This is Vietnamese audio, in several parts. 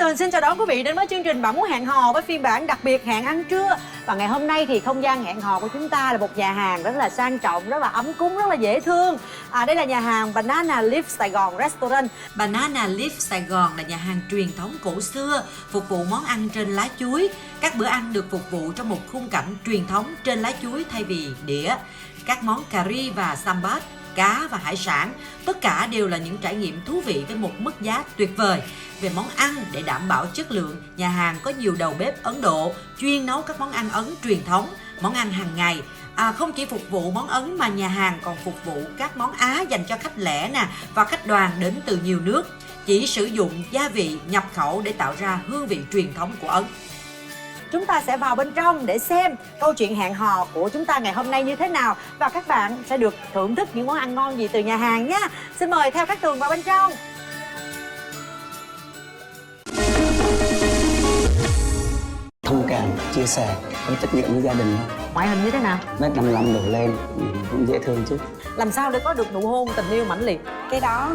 Tường xin chào đón quý vị đến với chương trình Bạn Muốn Hẹn Hò với phiên bản đặc biệt Hẹn Ăn Trưa. Và ngày hôm nay thì không gian hẹn hò của chúng ta là một nhà hàng rất là sang trọng, rất là ấm cúng, rất là dễ thương. Đây là nhà hàng Banana Leaf Sài Gòn Restaurant. Banana Leaf Sài Gòn là nhà hàng truyền thống cổ xưa, phục vụ món ăn trên lá chuối. Các bữa ăn được phục vụ trong một khung cảnh truyền thống trên lá chuối thay vì đĩa. Các món cà ri và sambat, cá và hải sản, tất cả đều là những trải nghiệm thú vị với một mức giá tuyệt vời. Về món ăn, để đảm bảo chất lượng, nhà hàng có nhiều đầu bếp Ấn Độ chuyên nấu các món ăn Ấn truyền thống, món ăn hàng ngày. Không chỉ phục vụ món Ấn mà nhà hàng còn phục vụ các món Á dành cho khách lẻ và khách đoàn đến từ nhiều nước. Chỉ sử dụng gia vị nhập khẩu để tạo ra hương vị truyền thống của Ấn. Chúng ta sẽ vào bên trong để xem câu chuyện hẹn hò của chúng ta ngày hôm nay như thế nào. Và các bạn sẽ được thưởng thức những món ăn ngon gì từ nhà hàng nhé. Xin mời theo Cát Tường vào bên trong. Thông cảm, chia sẻ, có trách nhiệm với gia đình thôi. Ngoại hình như thế nào? Mét 55 đổ lên, cũng dễ thương chứ. Làm sao để có được nụ hôn tình yêu mãnh liệt? Cái đó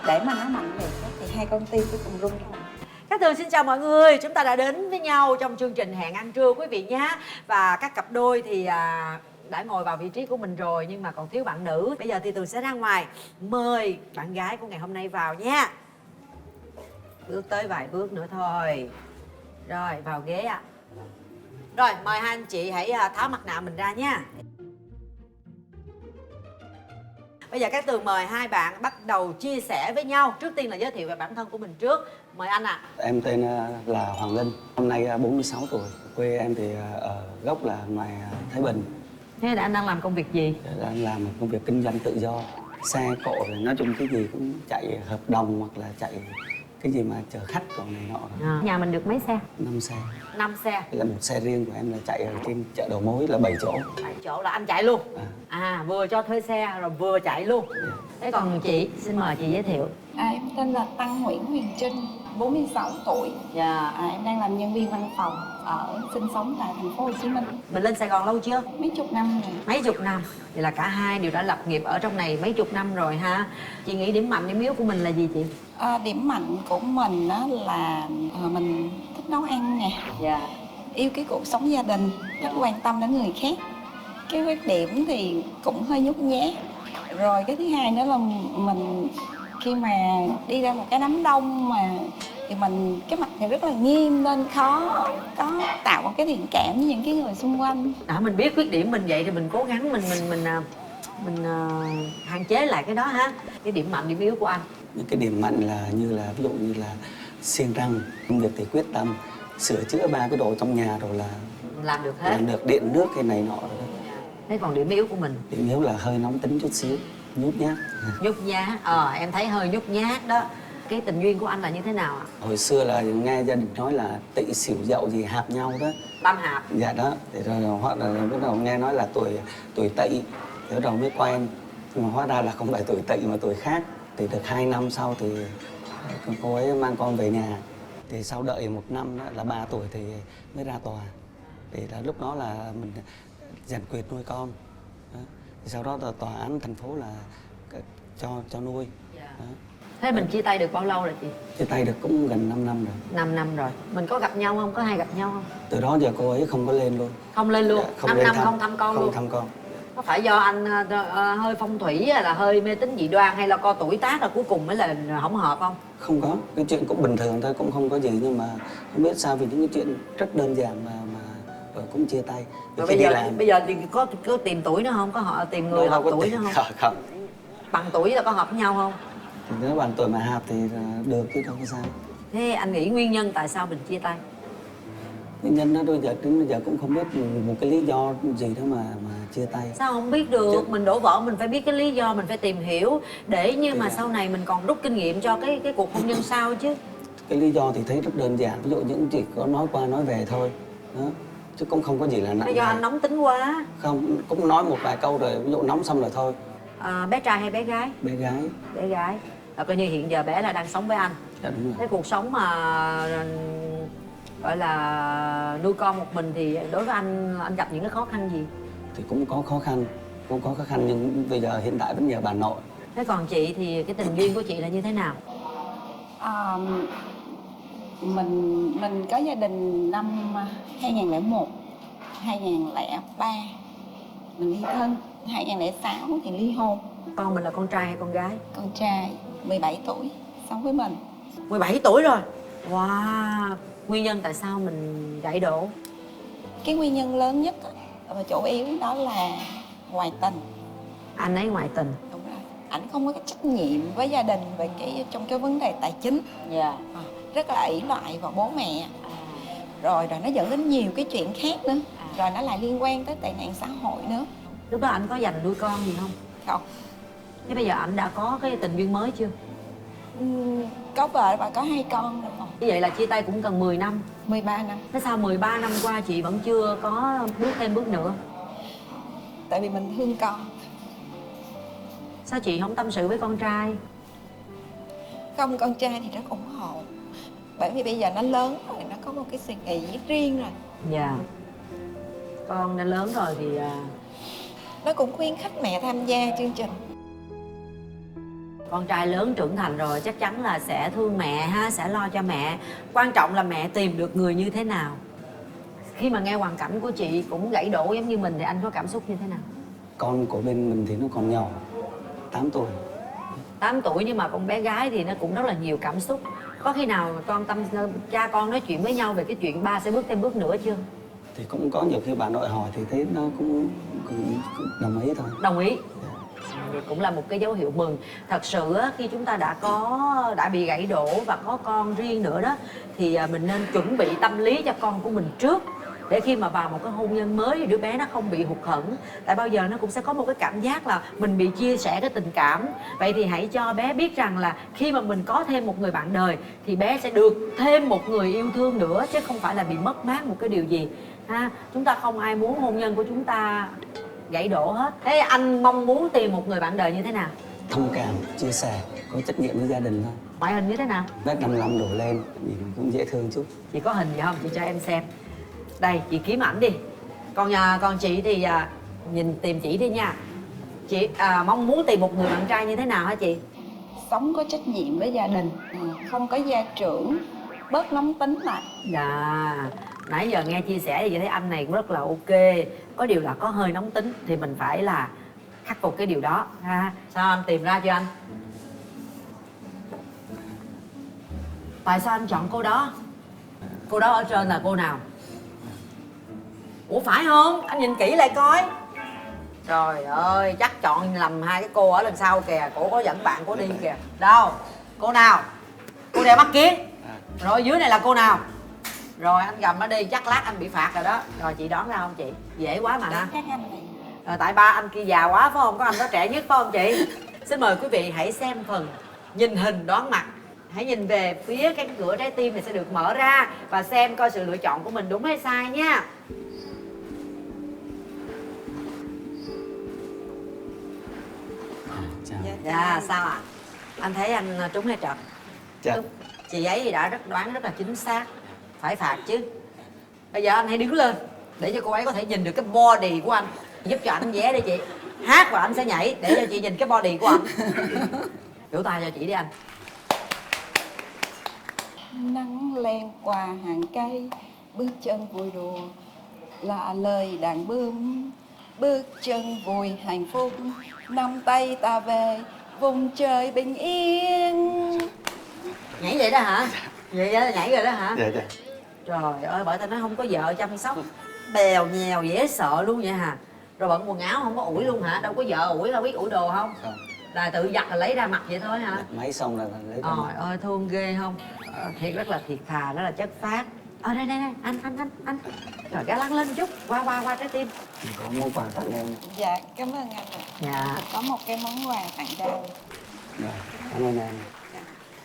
để mà nó mạnh liệt thì hai con tim phải cùng rung động. Cát Tường xin chào mọi người. Chúng ta đã đến với nhau trong chương trình Hẹn Ăn Trưa quý vị nhé. Và các cặp đôi thì đã ngồi vào vị trí của mình rồi, nhưng mà còn thiếu bạn nữ. Bây giờ thì Tường sẽ ra ngoài mời bạn gái của ngày hôm nay vào nha. Bước tới vài bước nữa thôi. Rồi vào ghế ạ. Rồi mời hai anh chị hãy tháo mặt nạ mình ra nha. Bây giờ Cát Tường mời hai bạn bắt đầu chia sẻ với nhau. Trước tiên là giới thiệu về bản thân của mình trước. Mời anh ạ. Em tên là Hoàng Linh, năm nay 46 tuổi. Quê em thì ở gốc là ngoài Thái Bình. Thế là anh đang làm công việc gì? Đang làm một công việc kinh doanh tự do. Xe cộ rồi nói chung cái gì cũng chạy hợp đồng hoặc là chạy cái gì mà chở khách rồi này nọ. Nhà mình được mấy xe? 5 xe. 5 xe. Là một xe riêng của em là chạy ở trên chợ đầu mối là 7 chỗ. 7 chỗ là anh chạy luôn. Vừa cho thuê xe rồi vừa chạy luôn. Thế còn chị, xin mời chị giới thiệu. Em tên là Tăng Nguyễn Huyền Trinh, 46 tuổi. Dạ. Em đang làm nhân viên văn phòng sinh sống tại thành phố Hồ Chí Minh. Mình lên Sài Gòn lâu chưa? Mấy chục năm rồi. Mấy chục năm. Vậy là cả hai đều đã lập nghiệp ở trong này mấy chục năm rồi ha. Chị nghĩ điểm mạnh điểm yếu của mình là gì chị? Điểm mạnh của mình đó là mình thích nấu ăn nè. Dạ. Yêu cái cuộc sống gia đình, rất quan tâm đến người khác. Cái khuyết điểm thì cũng hơi nhút nhát. Rồi cái thứ hai nữa là mình khi mà đi ra một cái đám đông mà thì mình cái mặt thì rất là nghiêm nên khó có tạo một cái thiện cảm với những cái người xung quanh. Mình biết khuyết điểm mình vậy thì mình cố gắng mình hạn chế lại cái đó ha. Cái điểm mạnh điểm yếu của anh. Những cái điểm mạnh là ví dụ như là siêng năng, công việc thì quyết tâm, sửa chữa 3 cái đồ trong nhà rồi là làm được hết. làm được, điện nước cái này nọ rồi. Thế còn điểm yếu của mình? Điểm yếu là hơi nóng tính chút xíu, nhút nhát. Nhút nhát. Em thấy hơi nhút nhát đó. Cái tình duyên của anh là như thế nào ạ? Hồi xưa là nghe gia đình nói là tỵ xỉu dậu gì hạp nhau đó. Tam hạp. Dạ đó, thì rồi hoặc là bắt đầu nghe nói là tuổi tỵ, thì bắt đầu mới quen. Nhưng mà hóa ra là không phải tuổi tỵ mà tuổi khác. Thì được 2 năm sau thì cô ấy mang con về nhà. Thì sau đợi 1 năm đó, là 3 tuổi thì mới ra tòa. Thì là lúc đó là mình giành quyền nuôi con. Đó. Thì sau đó là tòa án thành phố là cho nuôi. Đó. Thế mình chia tay được bao lâu rồi chị? Chia tay được cũng gần 5 năm rồi. 5 năm rồi. Mình có gặp nhau không? Có hay gặp nhau không? Từ đó giờ cô ấy không có lên luôn. Không lên luôn? Dạ, 5 năm không thăm con luôn? Không thăm con. Có phải do anh hơi phong thủy hay là hơi mê tín dị đoan hay là co tuổi tác là cuối cùng mới là không hợp không? Không có, cái chuyện cũng bình thường thôi, cũng không có gì, nhưng mà không biết sao vì những cái chuyện rất đơn giản mà rồi cũng chia tay. Rồi bây giờ thì có tìm tuổi nữa không? Có họ tìm người hợp tuổi nữa không? Không. Bằng tuổi là có hợp với nhau không? Thì nếu bằng tuổi mà hợp thì được chứ đâu có sao. Thế anh nghĩ nguyên nhân tại sao mình chia tay? Nguyên nhân đó đến bây giờ cũng không biết một cái lý do gì đó mà chia tay. Sao không biết được? Mình đổ vỡ mình phải biết cái lý do, mình phải tìm hiểu để như mà sau này mình còn rút kinh nghiệm cho cái cuộc hôn nhân sau chứ. Cái lý do thì thấy rất đơn giản, ví dụ những chỉ có nói qua nói về thôi đó, chứ cũng không có gì là nặng. Bây giờ anh nóng tính quá. Không, cũng nói một vài câu rồi, ví dụ nóng xong rồi thôi. Bé trai hay bé gái? Bé gái. Bé gái. Coi như hiện giờ bé là đang sống với anh. Dạ đúng rồi. Thế cuộc sống mà gọi là nuôi con một mình thì đối với anh gặp những cái khó khăn gì? Thì cũng có khó khăn, nhưng bây giờ hiện tại vẫn nhờ bà nội. Thế còn chị thì cái tình duyên của chị là như thế nào? Mình có gia đình năm 2001, 2003 mình ly thân, 2006 thì ly hôn. Con mình là con trai hay con gái? Con trai 17 tuổi sống với mình. 17 tuổi rồi. Wow. Nguyên nhân tại sao mình gãy đổ? Cái nguyên nhân lớn nhất và chủ yếu đó là ngoại tình. Anh ấy ngoại tình. Đúng rồi. Ảnh không có cái trách nhiệm với gia đình về trong cái vấn đề tài chính. Dạ. Rất là ỷ lại vào bố mẹ. Rồi nó dẫn đến nhiều cái chuyện khác nữa. Rồi nó lại liên quan tới tệ nạn xã hội nữa. Lúc đó anh có dành nuôi con gì không? Không. Thế bây giờ anh đã có cái tình duyên mới chưa? Có vợ và có 2 con rồi. Như vậy là chia tay cũng cần 10 năm. 13 năm. Thế sao 13 năm qua chị vẫn chưa có bước thêm bước nữa? Tại vì mình thương con. Sao chị không tâm sự với con trai? Không, con trai thì rất ủng hộ. Bởi vì bây giờ nó lớn rồi, nó có một cái suy nghĩ riêng rồi. Dạ. Con đã lớn rồi thì Nó cũng khuyến khích mẹ tham gia chương trình. con trai lớn trưởng thành rồi chắc chắn là sẽ thương mẹ ha, sẽ lo cho mẹ. Quan trọng là mẹ tìm được người như thế nào. Khi mà nghe hoàn cảnh của chị cũng gãy đổ giống như mình thì anh có cảm xúc như thế nào? Con của bên mình thì nó còn nhỏ, 8 tuổi. 8 tuổi nhưng mà con bé gái thì nó cũng rất là nhiều cảm xúc. Có khi nào cha con nói chuyện với nhau về cái chuyện ba sẽ bước thêm bước nữa chưa? Thì cũng có nhiều khi bà nội hỏi thì thấy nó cũng đồng ý thôi. Đồng ý. Thì cũng là một cái dấu hiệu mừng. Thật sự á, khi chúng ta đã bị gãy đổ và có con riêng nữa đó thì mình nên chuẩn bị tâm lý cho con của mình trước, để khi mà vào một cái hôn nhân mới thì đứa bé nó không bị hụt hẫng. Tại bao giờ nó cũng sẽ có một cái cảm giác là mình bị chia sẻ cái tình cảm. Vậy thì hãy cho bé biết rằng là khi mà mình có thêm một người bạn đời thì bé sẽ được thêm một người yêu thương nữa, chứ không phải là bị mất mát một cái điều gì ha. Chúng ta không ai muốn hôn nhân của chúng ta gãy đổ hết. Thế anh mong muốn tìm một người bạn đời như thế nào? Thông cảm, chia sẻ, có trách nhiệm với gia đình thôi. Ngoại hình như thế nào? Mét 55 đổ lên, nhìn cũng dễ thương chút. Chị có hình gì không? Chị cho em xem. Đây, chị kiếm ảnh đi. Còn chị thì nhìn tìm chị đi nha. Chị mong muốn tìm một người bạn trai như thế nào hả chị? Sống có trách nhiệm với gia đình, không có gia trưởng, bớt nóng tính lại. Dạ. Nãy giờ nghe chia sẻ thì chị thấy anh này cũng rất là ok. Có điều là có hơi nóng tính thì mình phải là khắc phục cái điều đó ha. Sao anh tìm ra chưa anh? Tại sao anh chọn cô đó? Cô đó ở trên là cô nào? Ủa phải không? Anh nhìn kỹ lại coi. Trời ơi, chắc chọn lầm hai cái cô ở lần sau kìa. Cổ có dẫn bạn cổ đi kìa. Đâu? Cô nào? Cô đeo mắt kiến. Rồi dưới này là cô nào? Rồi anh gầm nó đi, chắc lát anh bị phạt rồi đó. Rồi chị đoán ra không chị? Dễ quá mà ha. Các anh này. Rồi tại ba anh kia già quá phải không? Có anh đó trẻ nhất phải không chị? Xin mời quý vị hãy xem phần nhìn hình đoán mặt. Hãy nhìn về phía cánh cửa trái tim này sẽ được mở ra và xem coi sự lựa chọn của mình đúng hay sai nha. Chào. Dạ, sao ạ? Anh thấy anh trúng hay trật? Dạ. Chị ấy thì đã đoán rất là chính xác. Phải phạt chứ. Bây giờ anh hãy đứng lên để cho cô ấy có thể nhìn được cái body của anh. Giúp cho anh vé đi chị. Hát và anh sẽ nhảy để cho chị nhìn cái body của anh. Vỗ tay cho chị đi anh. Nắng len qua hàng cây, bước chân vui đùa là lời đàn bướm. Bước chân vui hạnh phúc, nắm tay ta về vùng trời bình yên. Nhảy vậy đó hả? Vậy đó, nhảy rồi đó hả? Dạ, dạ. Trời ơi, bởi tao nói không có vợ chăm sóc, bèo nhèo dễ sợ luôn vậy hả? Rồi bận quần áo không có ủi luôn hả? Đâu có vợ ủi, đâu biết ủi đồ không? Không. Là tự giặt là lấy ra mặc vậy thôi hả? Đặt máy xong là lấy ra Trời mặt. ơi, thương ghê không? Thiệt rất là thiệt thà, rất là chất phác. Đây, anh. Trời, gác lắng lên chút, qua trái tim. Có món quà tặng em. Dạ, cảm ơn anh ạ. Dạ. Có một cái món quà tặng cho em. Dạ, cảm ơn em.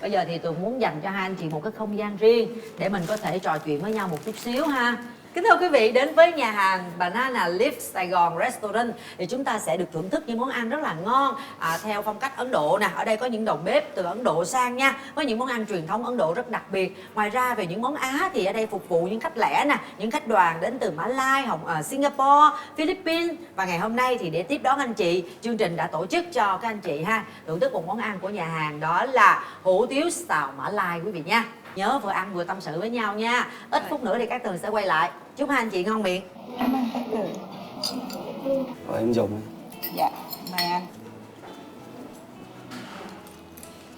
Bây giờ thì tôi muốn dành cho hai anh chị một cái không gian riêng để mình có thể trò chuyện với nhau một chút xíu ha. Kính thưa quý vị, đến với nhà hàng Banana Leaf Sài Gòn Restaurant thì chúng ta sẽ được thưởng thức những món ăn rất là ngon theo phong cách Ấn Độ nè. Ở đây có những đầu bếp từ Ấn Độ sang nha, với những món ăn truyền thống Ấn Độ rất đặc biệt. Ngoài ra về những món Á thì ở đây phục vụ những khách lẻ nè, những khách đoàn đến từ Mã Lai, Singapore, Philippines. Và ngày hôm nay thì để tiếp đón anh chị, chương trình đã tổ chức cho các anh chị ha thưởng thức một món ăn của nhà hàng, đó là hủ tiếu xào Mã Lai quý vị nha. Nhớ vừa ăn vừa tâm sự với nhau nha. Ít phút nữa thì các Tường sẽ quay lại. Chúc hai anh chị ngon miệng. Cảm ơn các Tường. Rồi em dùng. Dạ, mời anh.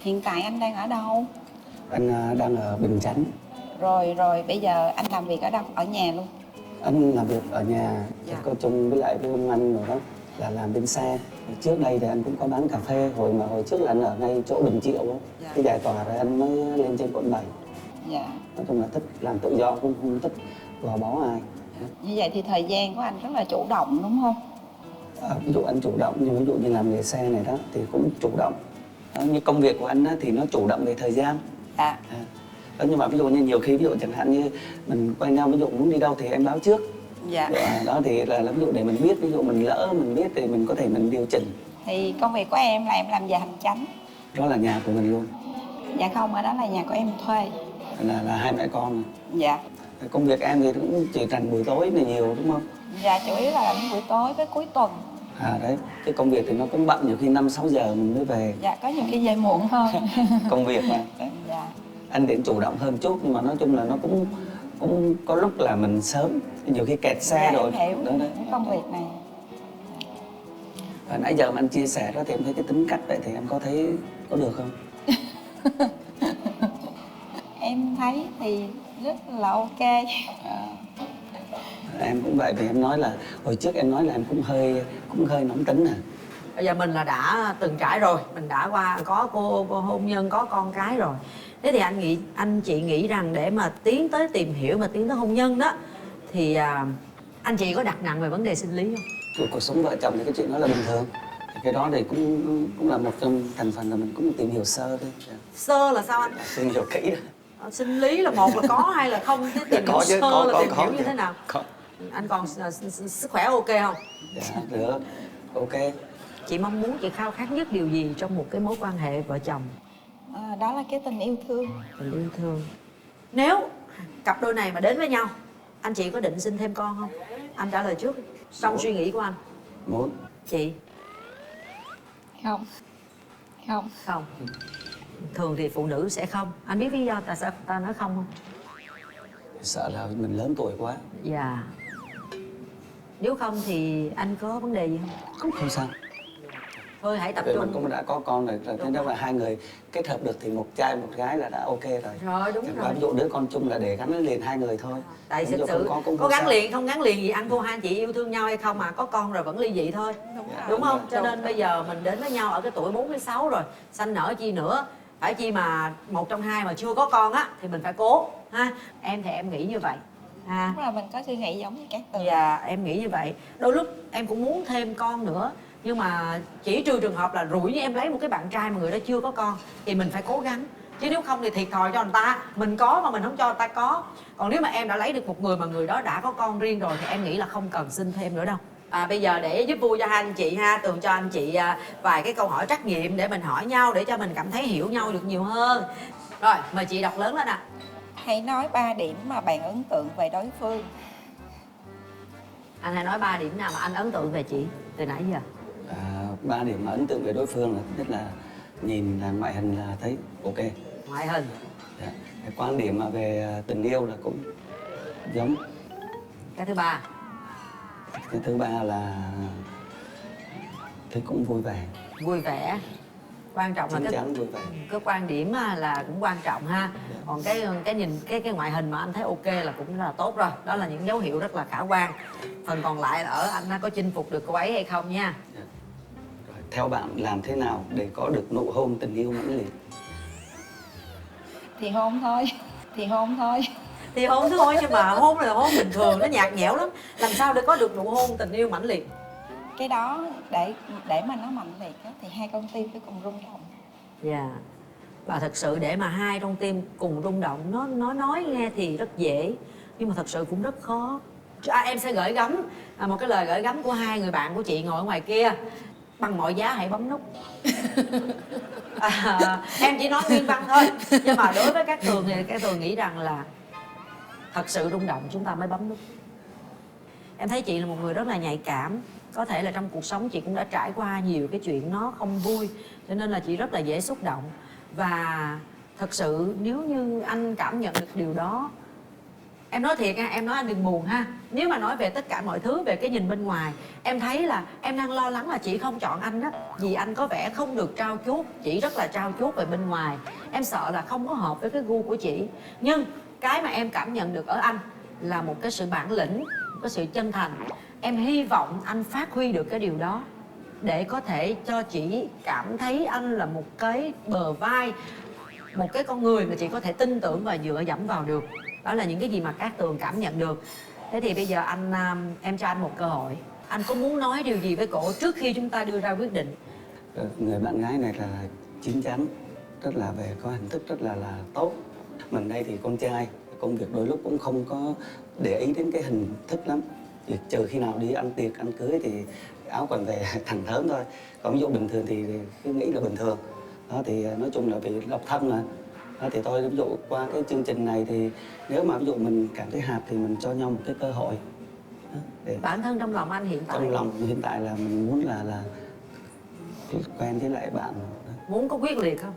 Hiện tại anh đang ở đâu? Anh đang ở Bình Chánh. Rồi bây giờ anh làm việc ở đâu? Ở nhà luôn? Anh làm việc ở nhà, Dạ. có chung với lại với ông anh rồi đó, là làm bên xe. Trước đây thì anh cũng có bán cà phê, hồi trước là anh ở ngay chỗ Bình Triệu đó. Dạ. Cái giải tỏa rồi anh mới lên trên quận 7. Dạ. Nói chung là thích làm tự do, cũng không thích gò bó ai. Như vậy thì thời gian của anh rất là chủ động đúng không? Ví dụ anh chủ động, nhưng ví dụ như làm nghề xe này đó thì cũng chủ động. Như công việc của anh á, thì nó chủ động về thời gian. Dạ. Nhưng mà ví dụ như nhiều khi, ví dụ chẳng hạn như mình quen nhau, ví dụ muốn đi đâu thì em báo trước. Dạ. Đó thì là ví dụ để mình biết, ví dụ mình lỡ mình biết thì mình có thể mình điều chỉnh. Thì công việc của em là em làm giờ hành chánh. Đó là nhà của mình luôn, Dạ không, ở đó là nhà của em thuê. là hai mẹ con. Dạ. Công việc em thì cũng chỉ rảnh buổi tối là nhiều đúng không? Dạ, chủ yếu là những buổi tối với cuối tuần. Đấy, cái công việc thì nó cũng bận, nhiều khi 5-6 giờ mình mới về. Dạ, có nhiều khi về muộn hơn. Công việc mà. Dạ. Anh đến chủ động hơn chút, nhưng mà nói chung là nó cũng có lúc là mình sớm, nhiều khi kẹt xe Dạ, rồi. em hiểu Đó. cái công việc này. Và nãy giờ mà anh chia sẻ đó thì em thấy cái tính cách vậy thì em có thấy có được không? Em thấy thì rất là ok. Em cũng vậy, vì em nói là hồi trước em nói là em cũng hơi nóng tính à. Bây giờ mình là đã từng trải rồi, mình đã qua có cô hôn nhân, có con cái rồi. Thế thì anh chị nghĩ rằng để mà tiến tới tìm hiểu mà tiến tới hôn nhân đó thì anh chị có đặt nặng về vấn đề sinh lý không? Cuộc sống vợ chồng thì cái chuyện đó là bình thường. Cái đó thì cũng là một trong thành phần là mình cũng tìm hiểu sơ thôi. Sơ là sao anh? Tìm hiểu kỹ. Sinh lý là một là có hay là không? Thế tìm hiểu Có chứ, sơ là có, tìm hiểu như chứ. thế nào? Có. Anh còn sức khỏe ok không? Dạ, được. Ok. Chị mong muốn, chị khao khát nhất điều gì trong một cái mối quan hệ vợ chồng? Đó là cái tình yêu thương. Tình yêu thương. Nếu cặp đôi này mà đến với nhau, anh chị có định sinh thêm con không? Anh trả lời trước trong suy nghĩ của anh. Muốn. Chị? Không. Không. Thường thì phụ nữ sẽ không. Anh biết lý do tại sao ta nói không không? Sợ là mình lớn tuổi quá. Dạ. Nếu không thì anh có vấn đề gì không? Không sao. Thôi hãy tập Vì mình trung. cũng đã có con rồi, thế nếu mà hai người kết hợp được thì một trai một gái là đã ok rồi. Rồi đúng Chẳng rồi. qua ví dụ đứa con chung là để gắn liền hai người thôi. Tại Ví dụ thực sự không cũng có không gắn sao. liền không gắn liền gì ăn thua hai anh chị yêu thương nhau hay không mà có con rồi vẫn ly dị thôi. Đúng không? Cho nên bây giờ mình đến với nhau ở cái tuổi 46 rồi, sanh nở chi nữa. Phải chi mà một trong hai mà chưa có con á thì mình phải cố ha. Em thì em nghĩ như vậy ha. Đúng là mình có suy nghĩ giống như các Tường. Dạ em nghĩ như vậy. Đôi lúc em cũng muốn thêm con nữa, nhưng mà chỉ trừ trường hợp là rủi như em lấy một cái bạn trai mà người đó chưa có con thì mình phải cố gắng, chứ nếu không thì thiệt thòi cho người ta. Mình có mà mình không cho người ta có. Còn nếu mà em đã lấy được một người mà người đó đã có con riêng rồi thì em nghĩ là không cần sinh thêm nữa đâu. Bây giờ để giúp vui cho hai anh chị ha, Tường cho anh chị vài cái câu hỏi trắc nghiệm để mình hỏi nhau, để cho mình cảm thấy hiểu nhau được nhiều hơn. Rồi mời chị đọc lớn lên ạ. Hãy nói 3 điểm mà bạn ấn tượng về đối phương. Anh hãy nói 3 điểm nào mà anh ấn tượng về chị từ nãy giờ. 3 điểm mà ấn tượng về đối phương là thứ nhất là nhìn là ngoại hình là thấy ok. Ngoại hình. Dạ. Cái quan điểm mà về tình yêu là cũng giống. Cái thứ ba. Cái thứ ba là thấy cũng vui vẻ. Vui vẻ. Quan trọng là Chín chắn vui vẻ. cái quan điểm là cũng quan trọng ha. Còn cái nhìn cái ngoại hình mà anh thấy ok là cũng rất là tốt rồi. Đó là những dấu hiệu rất là khả quan. Phần còn lại là ở anh có chinh phục được cô ấy hay không nha. Rồi, theo bạn làm thế nào để có được nụ hôn tình yêu mãnh liệt? Thì hôn thôi. Thì hôn thôi, nhưng mà hôn là hôn bình thường, nó nhạt nhẽo lắm. Làm sao để có được nụ hôn tình yêu mãnh liệt? Cái đó để mà nó mạnh liệt á, thì hai con tim phải cùng rung động. Dạ. Và thật sự để mà hai con tim cùng rung động, nó nói nghe thì rất dễ, nhưng mà thật sự cũng rất khó. Em sẽ gửi gắm một cái lời gửi gắm của hai người bạn của chị ngồi ở ngoài kia: bằng mọi giá hãy bấm nút. Em chỉ nói nguyên văn thôi, nhưng mà đối với các Tường thì các Tường nghĩ rằng là thật sự rung động chúng ta mới bấm nút. Em thấy chị là một người rất là nhạy cảm. Có thể là trong cuộc sống chị cũng đã trải qua nhiều cái chuyện nó không vui, cho nên là chị rất là dễ xúc động. Và thật sự nếu như anh cảm nhận được điều đó, em nói thiệt nha, em nói anh đừng buồn ha. Nếu mà nói về tất cả mọi thứ, về cái nhìn bên ngoài, em thấy là em đang lo lắng là chị không chọn anh đó, vì anh có vẻ không được trau chuốt, chị rất là trau chuốt về bên ngoài. Em sợ là không có hợp với cái gu của chị. Nhưng cái mà em cảm nhận được ở anh là một cái sự bản lĩnh, một cái sự chân thành. Em hy vọng anh phát huy được cái điều đó để có thể cho chị cảm thấy anh là một cái bờ vai, một cái con người mà chị có thể tin tưởng và dựa dẫm vào được. Đó là những cái gì mà Cát Tường cảm nhận được. Thế thì bây giờ em cho anh một cơ hội. Anh có muốn nói điều gì với cổ trước khi chúng ta đưa ra quyết định? Người bạn gái này là chín chắn, rất là về có hình thức rất là tốt. Mình đây thì con trai, công việc đôi lúc cũng không có để ý đến cái hình thức lắm. Chỉ trừ khi nào đi ăn tiệc, ăn cưới thì áo quần về thẳng thớm thôi. Còn ví dụ bình thường thì cứ nghĩ là bình thường. Đó thì nói chung là vì độc thân mà. Đó thì tôi ví dụ qua cái chương trình này thì nếu mà ví dụ mình cảm thấy hợp thì mình cho nhau một cái cơ hội. Đó, để Bản thân trong lòng anh hiện tại, trong lòng hiện tại là mình muốn là quen với lại bạn. Đó. muốn có quyết liệt không?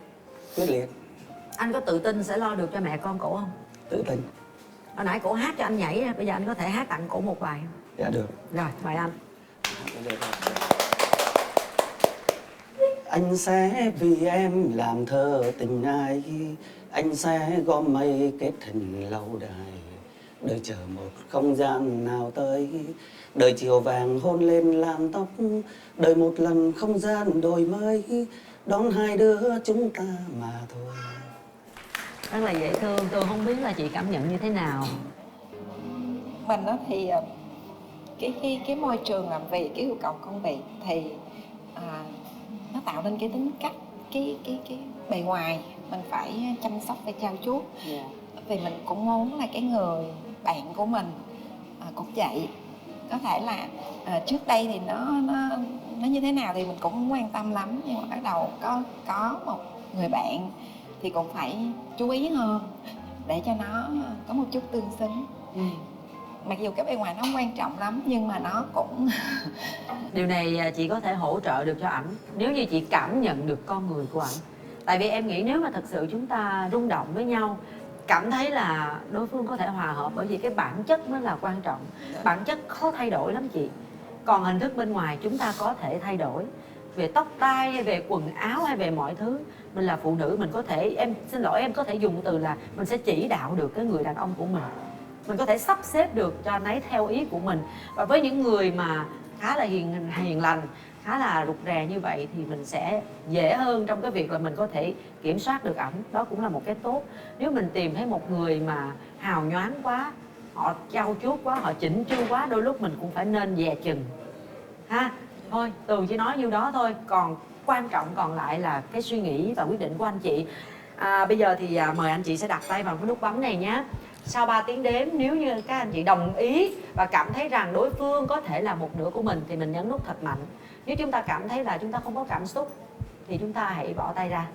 Quyết liệt. Anh có tự tin sẽ lo được cho mẹ con cổ không? Tự tin. Hồi nãy cổ hát cho anh nhảy, bây giờ anh có thể hát tặng cổ một bài không? Dạ được. Rồi, mời anh. Anh sẽ vì em làm thơ tình ai, anh sẽ gom mây kết hình lâu đài, đợi chờ một không gian nào tới, đợi chiều vàng hôn lên làn tóc, đợi một lần không gian đổi mới, đón hai đứa chúng ta mà thôi. Rất là dễ thương. Tôi không biết là chị cảm nhận như thế nào. Mình đó thì cái môi trường làm việc, cái yêu cầu công việc thì nó tạo nên cái tính cách, cái bề ngoài mình phải chăm sóc, phải trau chuốt. Vì mình cũng muốn là cái người bạn của mình cũng vậy. Có thể là trước đây thì nó như thế nào thì mình cũng không quan tâm lắm, nhưng mà bắt đầu có một người bạn thì cũng phải chú ý hơn để cho nó có một chút tương xứng. Mặc dù cái bề ngoài nó không quan trọng lắm nhưng mà nó cũng Điều này chị có thể hỗ trợ được cho ảnh nếu như chị cảm nhận được con người của ảnh. Tại vì em nghĩ nếu mà thật sự chúng ta rung động với nhau, cảm thấy là đối phương có thể hòa hợp, bởi vì cái bản chất mới là quan trọng. Bản chất khó thay đổi lắm chị. Còn hình thức bên ngoài chúng ta có thể thay đổi. Về tóc tai hay về quần áo hay về mọi thứ. Mình là phụ nữ, mình có thể, em xin lỗi, em có thể dùng từ là mình sẽ chỉ đạo được cái người đàn ông của mình. Mình có thể sắp xếp được cho anh ấy theo ý của mình. Và với những người mà khá là hiền lành, khá là rụt rè như vậy thì mình sẽ dễ hơn trong cái việc là mình có thể kiểm soát được ẩm. Đó cũng là một cái tốt. Nếu mình tìm thấy một người mà hào nhoáng quá, họ trau chuốt quá, họ chỉnh chu quá, đôi lúc mình cũng phải nên dè chừng ha. Thôi Tường chỉ nói nhiêu đó thôi, còn quan trọng còn lại là cái suy nghĩ và quyết định của anh chị. Bây giờ thì mời anh chị sẽ đặt tay vào cái nút bấm này nhé. Sau 3 tiếng đếm, nếu như các anh chị đồng ý và cảm thấy rằng đối phương có thể là một nửa của mình thì mình nhấn nút thật mạnh. Nếu chúng ta cảm thấy là chúng ta không có cảm xúc thì chúng ta hãy bỏ tay ra.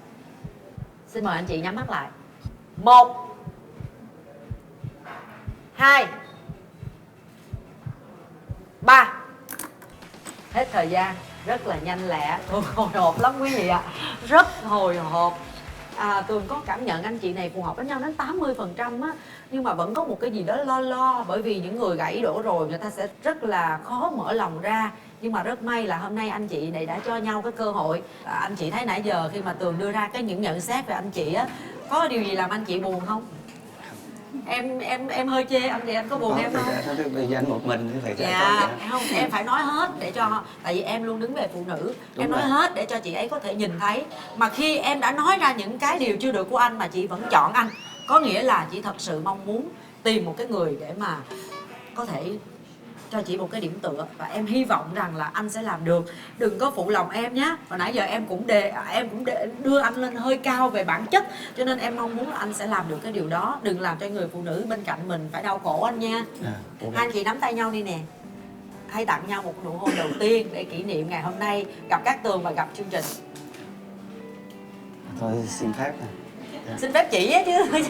Xin mời anh chị nhắm mắt lại. 1 2 3. Hết thời gian. Rất là nhanh lẹ. Tường hồi hộp lắm quý vị ạ. Rất hồi hộp. Tường có cảm nhận anh chị này phù hợp với nhau đến 80% á. Nhưng mà vẫn có một cái gì đó lo. Bởi vì những người gãy đổ rồi người ta sẽ rất là khó mở lòng ra. Nhưng mà rất may là hôm nay anh chị này đã cho nhau cái cơ hội. Anh chị thấy nãy giờ khi mà Tường đưa ra những nhận xét về anh chị á, có điều gì làm anh chị buồn không? Em hơi chê anh chị, anh có buồn em không? Bây giờ anh một mình thì phải không, em phải nói hết để cho, tại vì em luôn đứng về phụ nữ. Em nói hết để cho chị ấy có thể nhìn thấy. Mà khi em đã nói ra những cái điều chưa được của anh mà chị vẫn chọn anh, có nghĩa là chị thật sự mong muốn tìm một cái người để mà có thể cho chị một cái điểm tựa. Và em hy vọng rằng là anh sẽ làm được. Đừng có phụ lòng em nhé. Hồi nãy giờ em cũng đưa anh lên hơi cao về bản chất, cho nên em mong muốn là anh sẽ làm được cái điều đó. Đừng làm cho người phụ nữ bên cạnh mình phải đau khổ anh nha. Hai anh chị nắm tay nhau đi nè. Hãy tặng nhau một nụ hôn đầu tiên để kỷ niệm ngày hôm nay gặp Cát Tường và gặp chương trình. Thôi xin phép nè. Xin phép chị á chứ.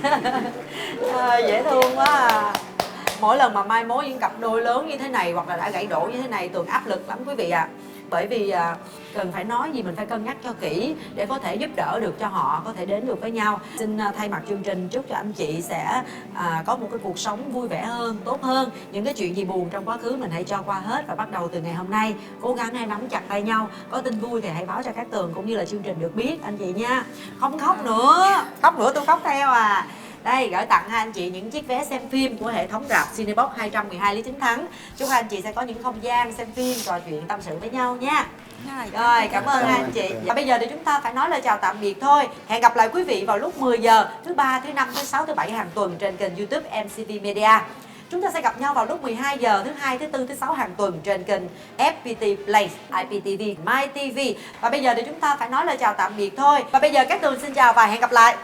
Dễ thương quá à. Mỗi lần mà mai mối những cặp đôi lớn như thế này hoặc là đã gãy đổ như thế này, Tường áp lực lắm quý vị ạ. bởi vì cần phải nói gì mình phải cân nhắc cho kỹ để có thể giúp đỡ được cho họ có thể đến được với nhau. Xin thay mặt chương trình chúc cho anh chị sẽ có một cái cuộc sống vui vẻ hơn, tốt hơn. Những cái chuyện gì buồn trong quá khứ mình hãy cho qua hết và bắt đầu từ ngày hôm nay cố gắng hãy nắm chặt tay nhau. Có tin vui thì hãy báo cho Cát Tường cũng như là chương trình được biết anh chị nha. Không khóc nữa, khóc nữa tôi khóc theo à. Đây, gửi tặng hai anh chị những chiếc vé xem phim của hệ thống rạp Cinebox 212 Lý Chính Thắng. Chúc hai anh chị sẽ có những không gian xem phim, trò chuyện, tâm sự với nhau nha. Rồi, cảm ơn hai anh chị. Và bây giờ thì chúng ta phải nói lời chào tạm biệt thôi. Hẹn gặp lại quý vị vào lúc 10 giờ thứ ba, thứ năm, thứ sáu, thứ bảy hàng tuần trên kênh YouTube MCV Media. Chúng ta sẽ gặp nhau vào lúc 12 giờ thứ hai, thứ tư, thứ sáu hàng tuần trên kênh FPT Play, IPTV, MyTV. Và bây giờ thì chúng ta phải nói lời chào tạm biệt thôi. Và bây giờ Cát Tường xin chào và hẹn gặp lại.